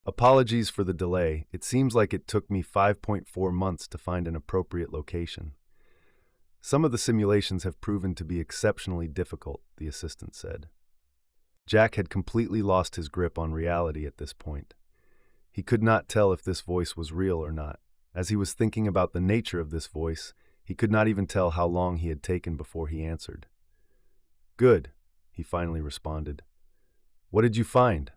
Apologies for the delay. It seems like it took me 5.4 months to find an appropriate location. Some of the simulations have proven to be exceptionally difficult, the assistant said. Jack had completely lost his grip on reality at this point. He could not tell if this voice was real or not. As he was thinking about the nature of this voice, he could not even tell how long he had taken before he answered. "Good," he finally responded. "What did you find?"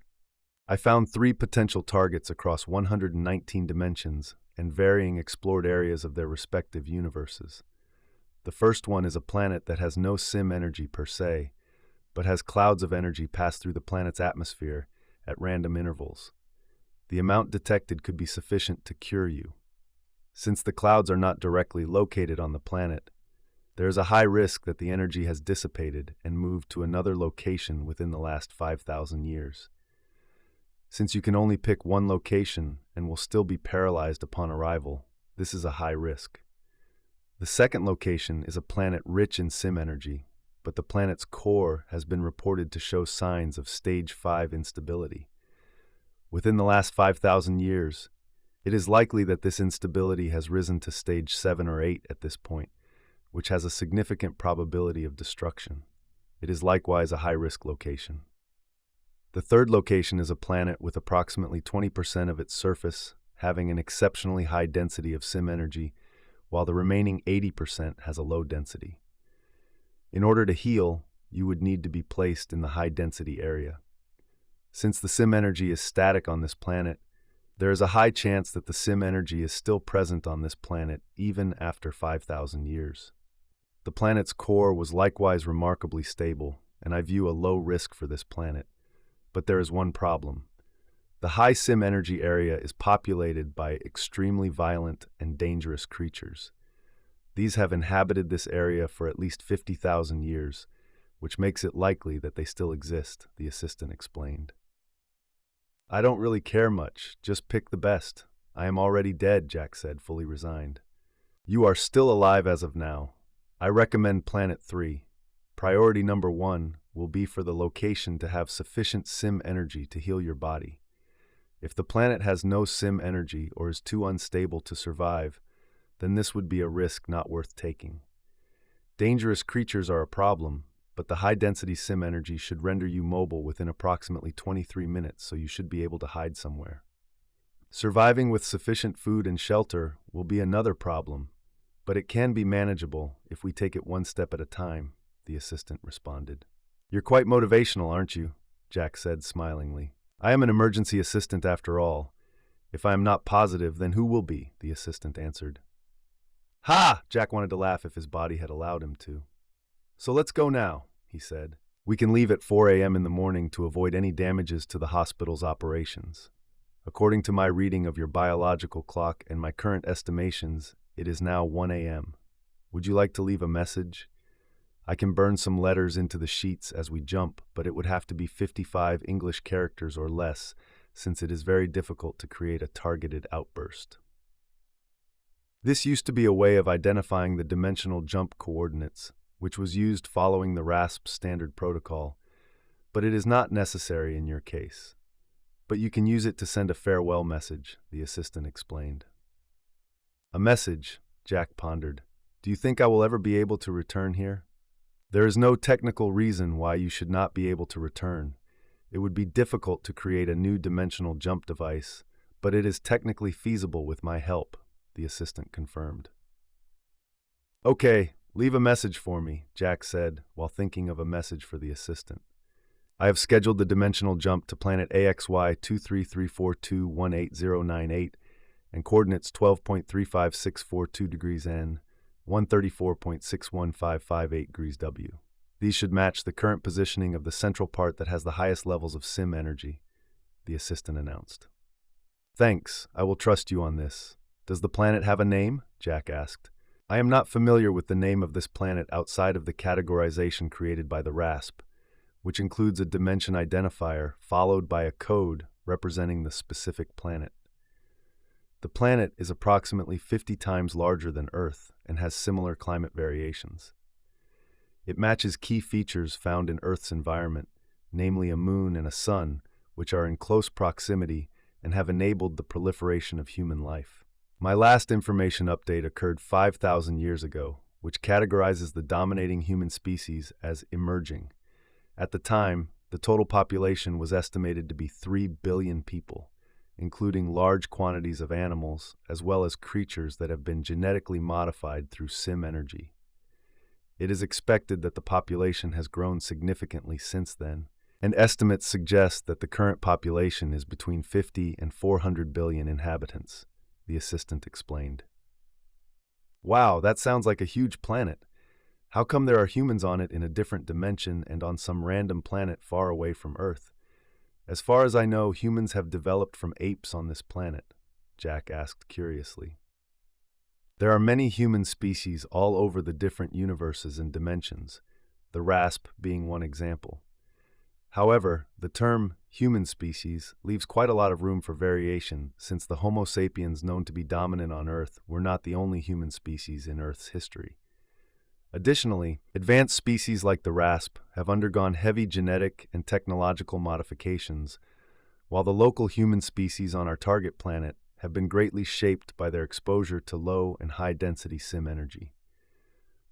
"I found 3 potential targets across 119 dimensions and varying explored areas of their respective universes. The first one is a planet that has no sim energy per se, but has clouds of energy pass through the planet's atmosphere at random intervals. The amount detected could be sufficient to cure you. Since the clouds are not directly located on the planet, there is a high risk that the energy has dissipated and moved to another location within the last 5,000 years. Since you can only pick one location and will still be paralyzed upon arrival, this is a high risk. The second location is a planet rich in sim energy, but the planet's core has been reported to show signs of stage 5 instability. Within the last 5,000 years, it is likely that this instability has risen to stage 7 or 8 at this point, which has a significant probability of destruction. It is likewise a high-risk location. The third location is a planet with approximately 20% of its surface having an exceptionally high density of sim energy, while the remaining 80% has a low density. In order to heal, you would need to be placed in the high-density area. Since the sim energy is static on this planet, there is a high chance that the sim energy is still present on this planet even after 5,000 years. The planet's core was likewise remarkably stable, and I view a low risk for this planet. But there is one problem. The high sim energy area is populated by extremely violent and dangerous creatures. These have inhabited this area for at least 50,000 years, which makes it likely that they still exist, the assistant explained. "I don't really care much, just pick the best. I am already dead," Jack said, fully resigned. "You are still alive as of now. I recommend Planet 3. Priority number 1 will be for the location to have sufficient sim energy to heal your body. If the planet has no sim energy or is too unstable to survive, then this would be a risk not worth taking. Dangerous creatures are a problem, but the high-density sim energy should render you mobile within approximately 23 minutes, so you should be able to hide somewhere. Surviving with sufficient food and shelter will be another problem, but it can be manageable if we take it one step at a time," the assistant responded. "You're quite motivational, aren't you?" Jack said smilingly. "I am an emergency assistant after all. If I am not positive, then who will be?" the assistant answered. "Ha!" Jack wanted to laugh if his body had allowed him to. "So let's go now," he said. "We can leave at 4 a.m. in the morning to avoid any damages to the hospital's operations. According to my reading of your biological clock and my current estimations, it is now 1 a.m. Would you like to leave a message? I can burn some letters into the sheets as we jump, but it would have to be 55 English characters or less, since it is very difficult to create a targeted outburst." This used to be a way of identifying the dimensional jump coordinates, which was used following the RASP standard protocol, but it is not necessary in your case. But you can use it to send a farewell message, the assistant explained. "A message," Jack pondered. "Do you think I will ever be able to return here?" "There is no technical reason why you should not be able to return. It would be difficult to create a new dimensional jump device, but it is technically feasible with my help," the assistant confirmed. "Okay, leave a message for me," Jack said, while thinking of a message for the assistant. "I have scheduled the dimensional jump to planet AXY 23342188098 and coordinates 12.35642 degrees N, 134.615558 degrees W. These should match the current positioning of the central part that has the highest levels of sim energy," the assistant announced. "Thanks, I will trust you on this. Does the planet have a name?" Jack asked. "I am not familiar with the name of this planet outside of the categorization created by the RASP, which includes a dimension identifier followed by a code representing the specific planet. The planet is approximately 50 times larger than Earth and has similar climate variations. It matches key features found in Earth's environment, namely a moon and a sun, which are in close proximity and have enabled the proliferation of human life. My last information update occurred 5,000 years ago, which categorizes the dominating human species as emerging. At the time, the total population was estimated to be 3 billion people, including large quantities of animals as well as creatures that have been genetically modified through sim energy. It is expected that the population has grown significantly since then, and estimates suggest that the current population is between 50 and 400 billion inhabitants, the assistant explained. Wow, that sounds like a huge planet. How come there are humans on it in a different dimension and on some random planet far away from Earth? As far as I know, humans have developed from apes on this planet, Jack asked curiously. There are many human species all over the different universes and dimensions, the rasp being one example. However, the term human species leaves quite a lot of room for variation, since the Homo sapiens known to be dominant on Earth were not the only human species in Earth's history. Additionally, advanced species like the rasp have undergone heavy genetic and technological modifications, while the local human species on our target planet have been greatly shaped by their exposure to low and high-density sim energy.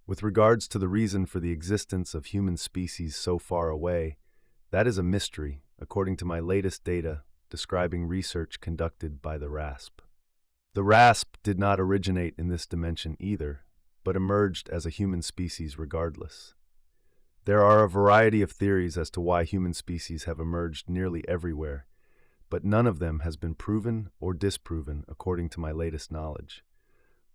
With regards to the reason for the existence of human species so far away, that is a mystery, according to my latest data describing research conducted by the rasp. The rasp did not originate in this dimension either, but emerged as a human species regardless. There are a variety of theories as to why human species have emerged nearly everywhere, but none of them has been proven or disproven according to my latest knowledge.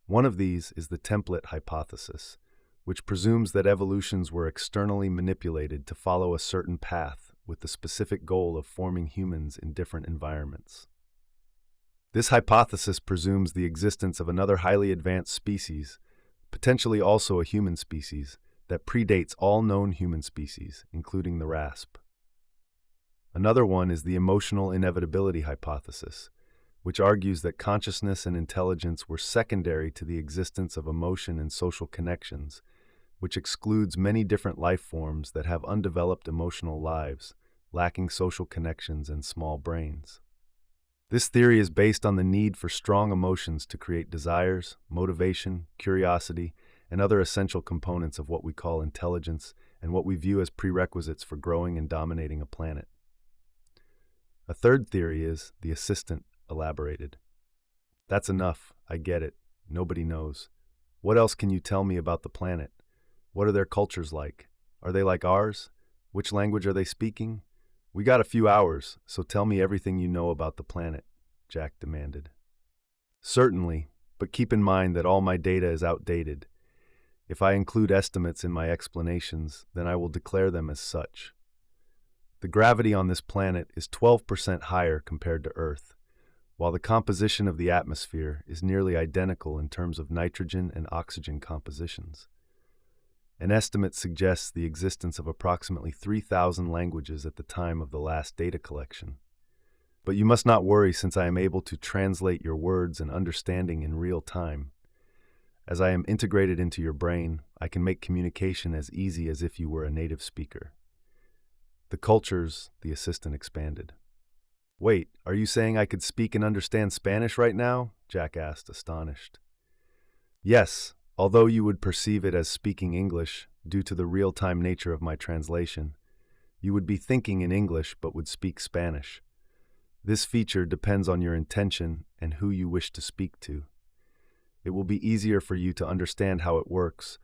One of these is the template hypothesis, which presumes that evolutions were externally manipulated to follow a certain path with the specific goal of forming humans in different environments. This hypothesis presumes the existence of another highly advanced species, potentially also a human species, that predates all known human species, including the rasp. Another one is the emotional inevitability hypothesis, which argues that consciousness and intelligence were secondary to the existence of emotion and social connections, which excludes many different life forms that have undeveloped emotional lives, lacking social connections and small brains. This theory is based on the need for strong emotions to create desires, motivation, curiosity, and other essential components of what we call intelligence and what we view as prerequisites for growing and dominating a planet. A third theory is, the assistant elaborated. That's enough, I get it. Nobody knows. What else can you tell me about the planet? What are their cultures like? Are they like ours? Which language are they speaking? We got a few hours, so tell me everything you know about the planet, Jack demanded. Certainly, but keep in mind that all my data is outdated. If I include estimates in my explanations, then I will declare them as such. The gravity on this planet is 12% higher compared to Earth, while the composition of the atmosphere is nearly identical in terms of nitrogen and oxygen compositions. An estimate suggests the existence of approximately 3,000 languages at the time of the last data collection. But you must not worry, since I am able to translate your words and understanding in real time. As I am integrated into your brain, I can make communication as easy as if you were a native speaker. The cultures, the assistant expanded. Wait, are you saying I could speak and understand Spanish right now? Jack asked, astonished. Yes, although you would perceive it as speaking English due to the real-time nature of my translation. You would be thinking in English but would speak Spanish. This feature depends on your intention and who you wish to speak to. It will be easier for you to understand how it works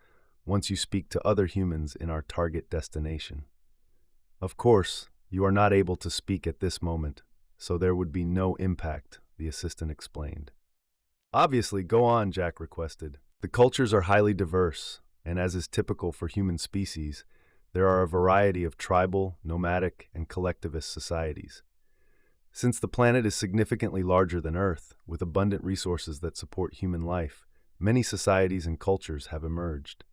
once you speak to other humans in our target destination. Of course, you are not able to speak at this moment, so there would be no impact, the assistant explained. Obviously, go on, Jack requested. The cultures are highly diverse, and as is typical for human species, there are a variety of tribal, nomadic, and collectivist societies. Since the planet is significantly larger than Earth, with abundant resources that support human life, many societies and cultures have emerged.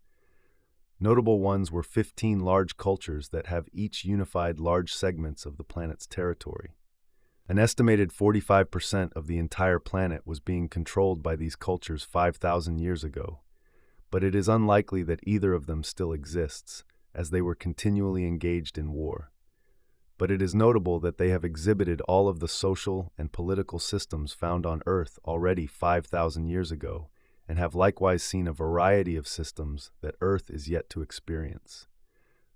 Notable ones were 15 large cultures that have each unified large segments of the planet's territory. An estimated 45% of the entire planet was being controlled by these cultures 5,000 years ago, but it is unlikely that either of them still exists, as they were continually engaged in war. but it is notable that they have exhibited all of the social and political systems found on Earth already 5,000 years ago, and have likewise seen a variety of systems that Earth is yet to experience.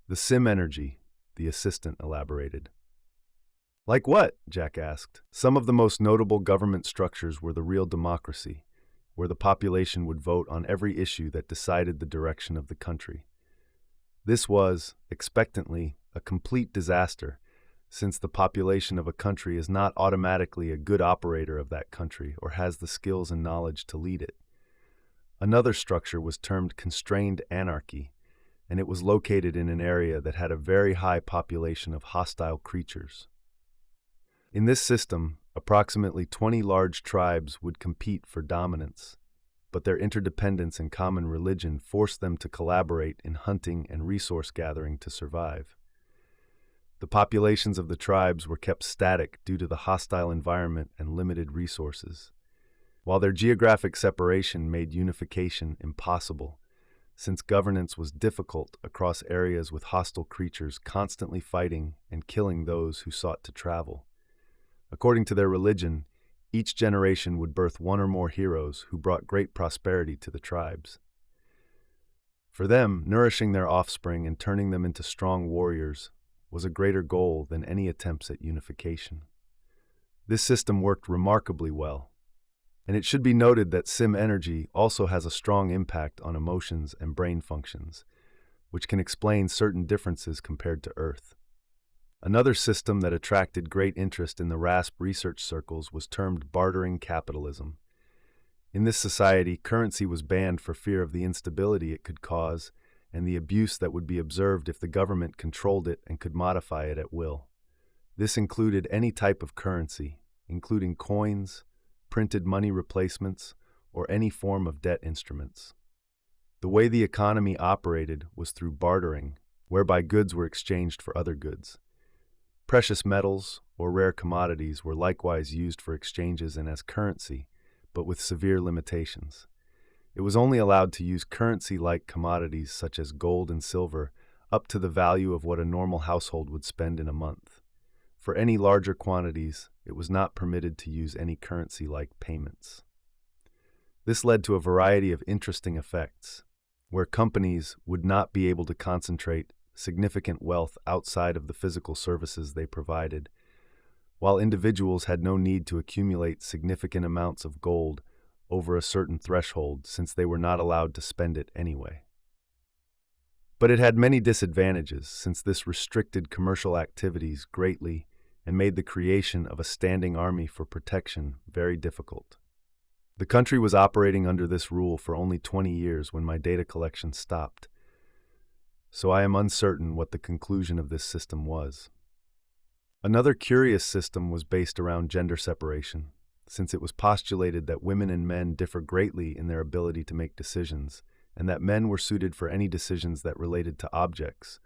The sim energy, the assistant elaborated. Like what? Jack asked. Some of the most notable government structures were the real democracy, where the population would vote on every issue that decided the direction of the country. This was, expectantly, a complete disaster, since the population of a country is not automatically a good operator of that country or has the skills and knowledge to lead it. Another structure was termed constrained anarchy, and it was located in an area that had a very high population of hostile creatures. In this system, approximately 20 large tribes would compete for dominance, but their interdependence and common religion forced them to collaborate in hunting and resource gathering to survive. The populations of the tribes were kept static due to the hostile environment and limited resources, while their geographic separation made unification impossible, since governance was difficult across areas with hostile creatures constantly fighting and killing those who sought to travel. According to their religion, each generation would birth one or more heroes who brought great prosperity to the tribes. For them, nourishing their offspring and turning them into strong warriors was a greater goal than any attempts at unification. This system worked remarkably well, and it should be noted that sim energy also has a strong impact on emotions and brain functions, which can explain certain differences compared to Earth. Another system that attracted great interest in the RASP research circles was termed bartering capitalism. In this society, currency was banned for fear of the instability it could cause and the abuse that would be observed if the government controlled it and could modify it at will. This included any type of currency, including coins, printed money replacements, or any form of debt instruments. The way the economy operated was through bartering, whereby goods were exchanged for other goods. Precious metals, or rare commodities, were likewise used for exchanges and as currency, but with severe limitations. It was only allowed to use currency-like commodities such as gold and silver up to the value of what a normal household would spend in a month. For any larger quantities, it was not permitted to use any currency-like payments. This led to a variety of interesting effects, where companies would not be able to concentrate significant wealth outside of the physical services they provided, while individuals had no need to accumulate significant amounts of gold over a certain threshold since they were not allowed to spend it anyway. But it had many disadvantages since this restricted commercial activities greatly and made the creation of a standing army for protection very difficult. The country was operating under this rule for only 20 years when my data collection stopped, so I am uncertain what the conclusion of this system was. Another curious system was based around gender separation, since it was postulated that women and men differ greatly in their ability to make decisions, and that men were suited for any decisions that related to objects,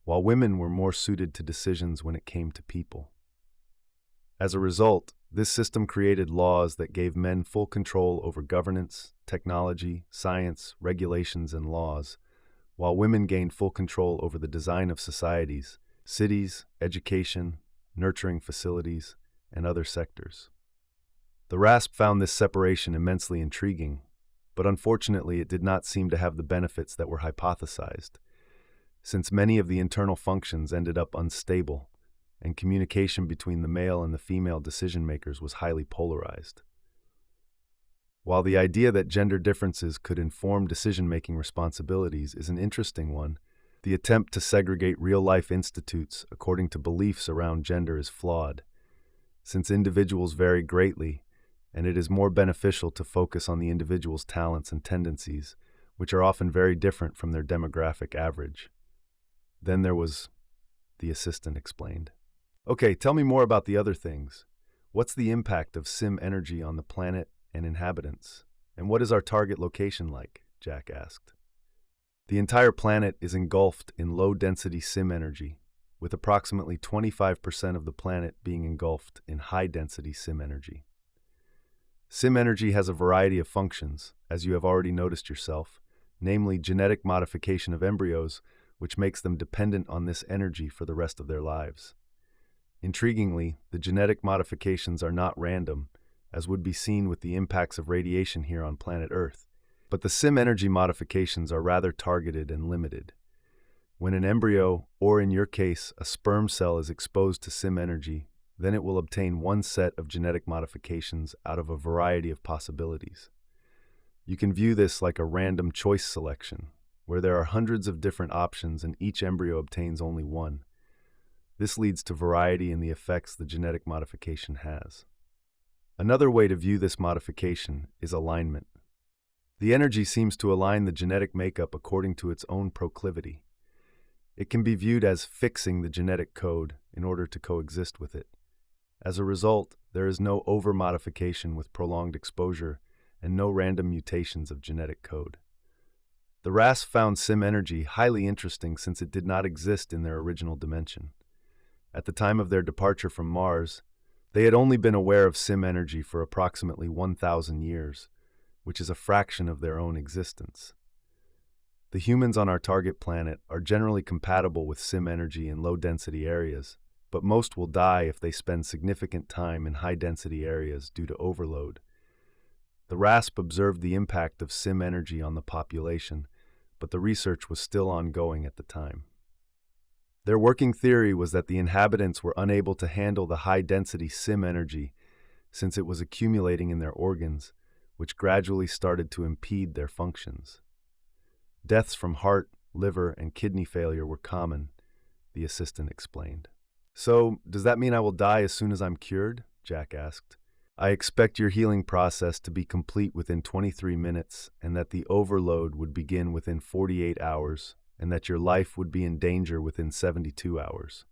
while women were more suited to decisions when it came to people. As a result, this system created laws that gave men full control over governance, technology, science, regulations, and laws, while women gained full control over the design of societies, cities, education, nurturing facilities, and other sectors. The RASP found this separation immensely intriguing, but unfortunately it did not seem to have the benefits that were hypothesized, since many of the internal functions ended up unstable, and communication between the male and the female decision-makers was highly polarized. While the idea that gender differences could inform decision-making responsibilities is an interesting one, the attempt to segregate real-life institutes according to beliefs around gender is flawed, since individuals vary greatly, and it is more beneficial to focus on the individual's talents and tendencies, which are often very different from their demographic average. Then there was, the assistant explained. Okay, tell me more about the other things. What's the impact of sim energy on the planet and inhabitants? And what is our target location like? Jack asked. The entire planet is engulfed in low-density sim energy, with approximately 25% of the planet being engulfed in high-density sim energy. Sim energy has a variety of functions, as you have already noticed yourself, namely genetic modification of embryos, which makes them dependent on this energy for the rest of their lives. Intriguingly, the genetic modifications are not random, as would be seen with the impacts of radiation here on planet Earth. But the sim energy modifications are rather targeted and limited. When an embryo, or in your case, a sperm cell, is exposed to sim energy, then it will obtain one set of genetic modifications out of a variety of possibilities. You can view this like a random choice selection, where there are hundreds of different options and each embryo obtains only one. This leads to variety in the effects the genetic modification has. Another way to view this modification is alignment. The energy seems to align the genetic makeup according to its own proclivity. It can be viewed as fixing the genetic code in order to coexist with it. As a result, there is no over-modification with prolonged exposure and no random mutations of genetic code. The RAS found sim energy highly interesting since it did not exist in their original dimension. At the time of their departure from Mars, they had only been aware of sim energy for approximately 1,000 years, which is a fraction of their own existence. The humans on our target planet are generally compatible with sim energy in low-density areas, but most will die if they spend significant time in high-density areas due to overload. The RASP observed the impact of sim energy on the population, but the research was still ongoing at the time. Their working theory was that the inhabitants were unable to handle the high-density sim energy since it was accumulating in their organs, which gradually started to impede their functions. Deaths from heart, liver, and kidney failure were common, the assistant explained. "So, does that mean I will die as soon as I'm cured?" Jack asked. "I expect your healing process to be complete within 23 minutes, and that the overload would begin within 48 hours, and that your life would be in danger within 72 hours.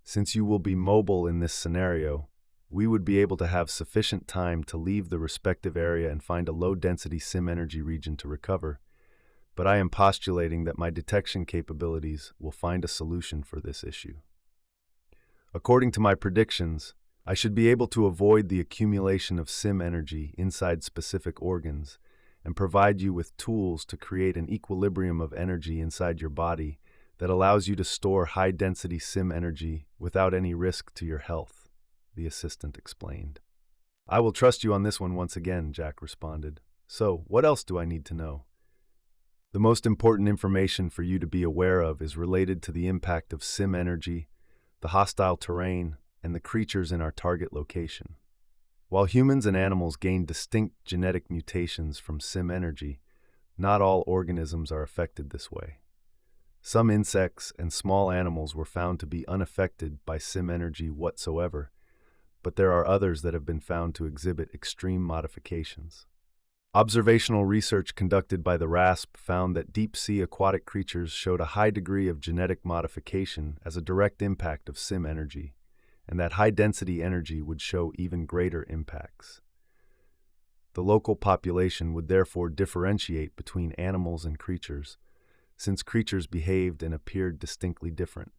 Since you will be mobile in this scenario, we would be able to have sufficient time to leave the respective area and find a low-density sim energy region to recover, but I am postulating that my detection capabilities will find a solution for this issue. According to my predictions, I should be able to avoid the accumulation of sim energy inside specific organs and provide you with tools to create an equilibrium of energy inside your body that allows you to store high-density sim energy without any risk to your health," the assistant explained. "I will trust you on this one once again," Jack responded. "So, what else do I need to know?" "The most important information for you to be aware of is related to the impact of sim energy, the hostile terrain, and the creatures in our target location. While humans and animals gain distinct genetic mutations from sim energy, not all organisms are affected this way. Some insects and small animals were found to be unaffected by sim energy whatsoever, but there are others that have been found to exhibit extreme modifications. Observational research conducted by the RASP found that deep-sea aquatic creatures showed a high degree of genetic modification as a direct impact of sim energy, and that high-density energy would show even greater impacts. The local population would therefore differentiate between animals and creatures, since creatures behaved and appeared distinctly different.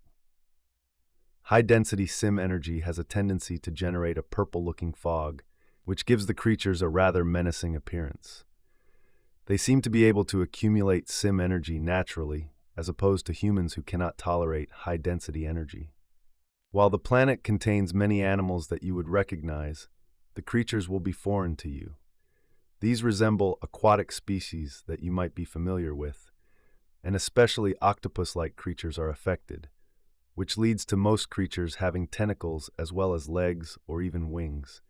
High-density sim energy has a tendency to generate a purple-looking fog, which gives the creatures a rather menacing appearance. They seem to be able to accumulate sim energy naturally, as opposed to humans who cannot tolerate high-density energy. While the planet contains many animals that you would recognize, the creatures will be foreign to you. These resemble aquatic species that you might be familiar with, and especially octopus-like creatures are affected, which leads to most creatures having tentacles as well as legs or even wings.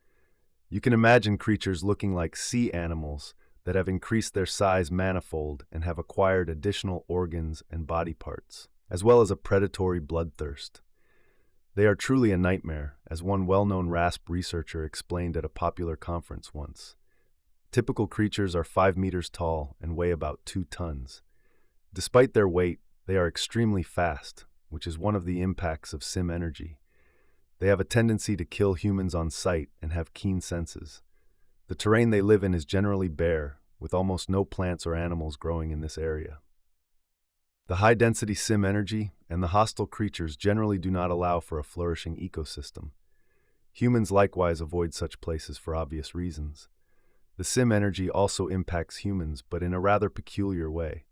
You can imagine creatures looking like sea animals that have increased their size manifold and have acquired additional organs and body parts, as well as a predatory bloodthirst. They are truly a nightmare, as one well-known RASP researcher explained at a popular conference once. Typical creatures are 5 meters tall and weigh about 2 tons. Despite their weight, they are extremely fast, which is one of the impacts of sim energy. They have a tendency to kill humans on sight and have keen senses. The terrain they live in is generally bare, with almost no plants or animals growing in this area. The high-density sim energy and the hostile creatures generally do not allow for a flourishing ecosystem. Humans likewise avoid such places for obvious reasons. The sim energy also impacts humans, but in a rather peculiar way.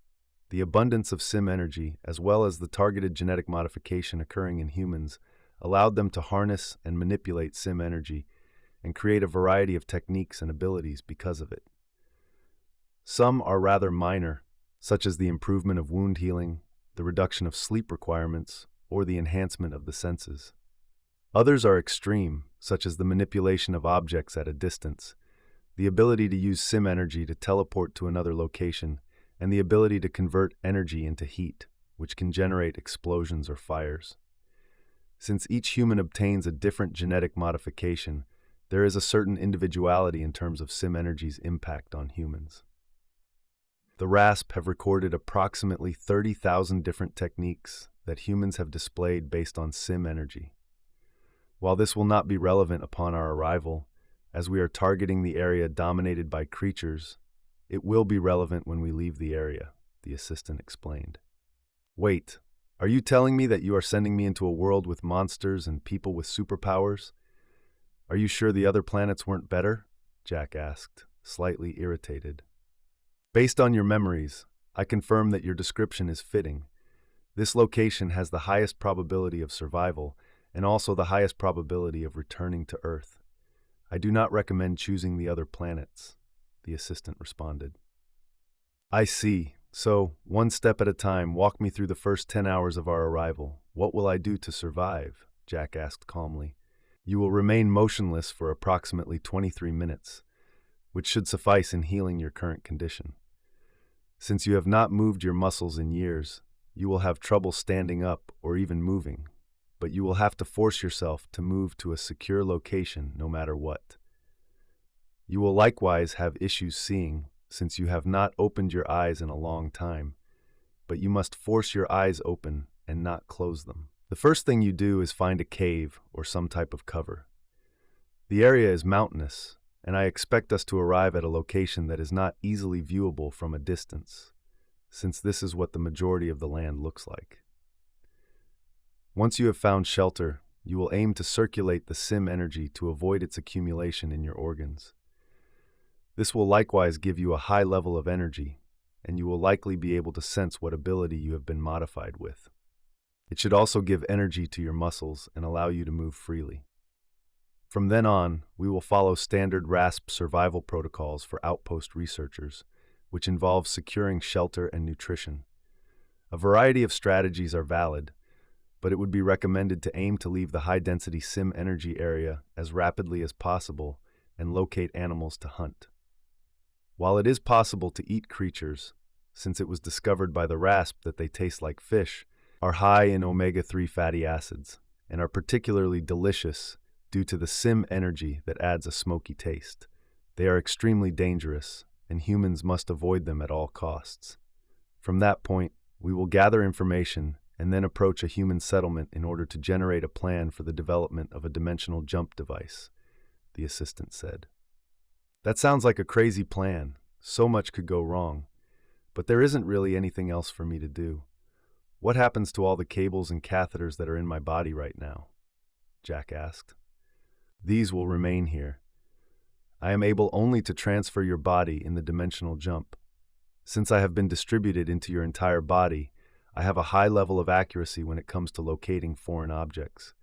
The abundance of sim energy, as well as the targeted genetic modification occurring in humans, allowed them to harness and manipulate sim energy and create a variety of techniques and abilities because of it. Some are rather minor, such as the improvement of wound healing, the reduction of sleep requirements, or the enhancement of the senses. Others are extreme, such as the manipulation of objects at a distance, the ability to use sim energy to teleport to another location, and the ability to convert energy into heat, which can generate explosions or fires. Since each human obtains a different genetic modification, there is a certain individuality in terms of sim energy's impact on humans. The RASP have recorded approximately 30,000 different techniques that humans have displayed based on sim energy. While this will not be relevant upon our arrival, as we are targeting the area dominated by creatures, it will be relevant when we leave the area, the assistant explained. Wait, are you telling me that you are sending me into a world with monsters and people with superpowers? Are you sure the other planets weren't better? Jack asked, slightly irritated. Based on your memories, I confirm that your description is fitting. This location has the highest probability of survival and also the highest probability of returning to Earth. I do not recommend choosing the other planets, the assistant responded. I see. So, one step at a time, walk me through the first 10 hours of our arrival. What will I do to survive? Jack asked calmly. You will remain motionless for approximately 23 minutes, which should suffice in healing your current condition. Since you have not moved your muscles in years, you will have trouble standing up or even moving, but you will have to force yourself to move to a secure location no matter what. You will likewise have issues seeing, since you have not opened your eyes in a long time, but you must force your eyes open and not close them. The first thing you do is find a cave or some type of cover. The area is mountainous, and I expect us to arrive at a location that is not easily viewable from a distance, since this is what the majority of the land looks like. Once you have found shelter, you will aim to circulate the sim energy to avoid its accumulation in your organs. This will likewise give you a high level of energy, and you will likely be able to sense what ability you have been modified with. It should also give energy to your muscles and allow you to move freely. From then on, we will follow standard RASP survival protocols for outpost researchers, which involve securing shelter and nutrition. A variety of strategies are valid, but it would be recommended to aim to leave the high-density sim energy area as rapidly as possible and locate animals to hunt. While it is possible to eat creatures, since it was discovered by the RASP that they taste like fish, are high in omega-3 fatty acids, and are particularly delicious due to the sim energy that adds a smoky taste. They are extremely dangerous, and humans must avoid them at all costs. From that point, we will gather information and then approach a human settlement in order to generate a plan for the development of a dimensional jump device, the assistant said. That sounds like a crazy plan. So much could go wrong. But there isn't really anything else for me to do. What happens to all the cables and catheters that are in my body right now? Jack asked. These will remain here. I am able only to transfer your body in the dimensional jump. Since I have been distributed into your entire body, I have a high level of accuracy when it comes to locating foreign objects.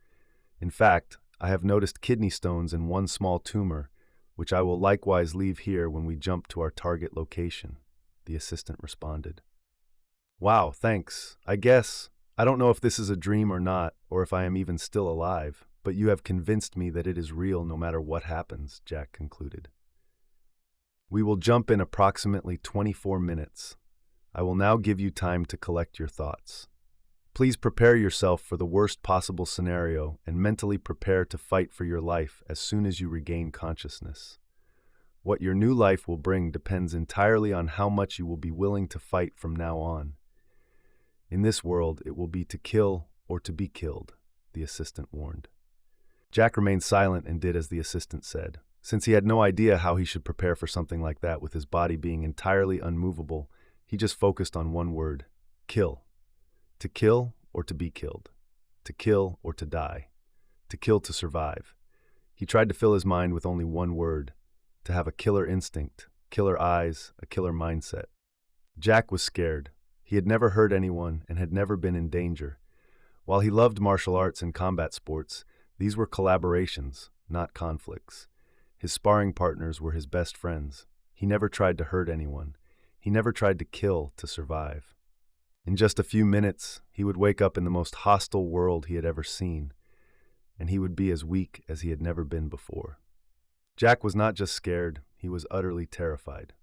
In fact, I have noticed kidney stones in one small tumor, which I will likewise leave here when we jump to our target location, the assistant responded. Wow, thanks. I don't know if this is a dream or not, or if I am even still alive, but you have convinced me that it is real no matter what happens, Jack concluded. We will jump in approximately 24 minutes. I will now give you time to collect your thoughts. Please prepare yourself for the worst possible scenario and mentally prepare to fight for your life as soon as you regain consciousness. What your new life will bring depends entirely on how much you will be willing to fight from now on. In this world, it will be to kill or to be killed, the assistant warned. Jack remained silent and did as the assistant said. Since he had no idea how he should prepare for something like that with his body being entirely unmovable, he just focused on one word: kill. To kill or to be killed. To kill or to die. To kill to survive. He tried to fill his mind with only one word: to have a killer instinct, killer eyes, a killer mindset. Jack was scared. He had never hurt anyone and had never been in danger. While he loved martial arts and combat sports, these were collaborations, not conflicts. His sparring partners were his best friends. He never tried to hurt anyone. He never tried to kill to survive. In just a few minutes, he would wake up in the most hostile world he had ever seen, and he would be as weak as he had never been before. Jack was not just scared, he was utterly terrified.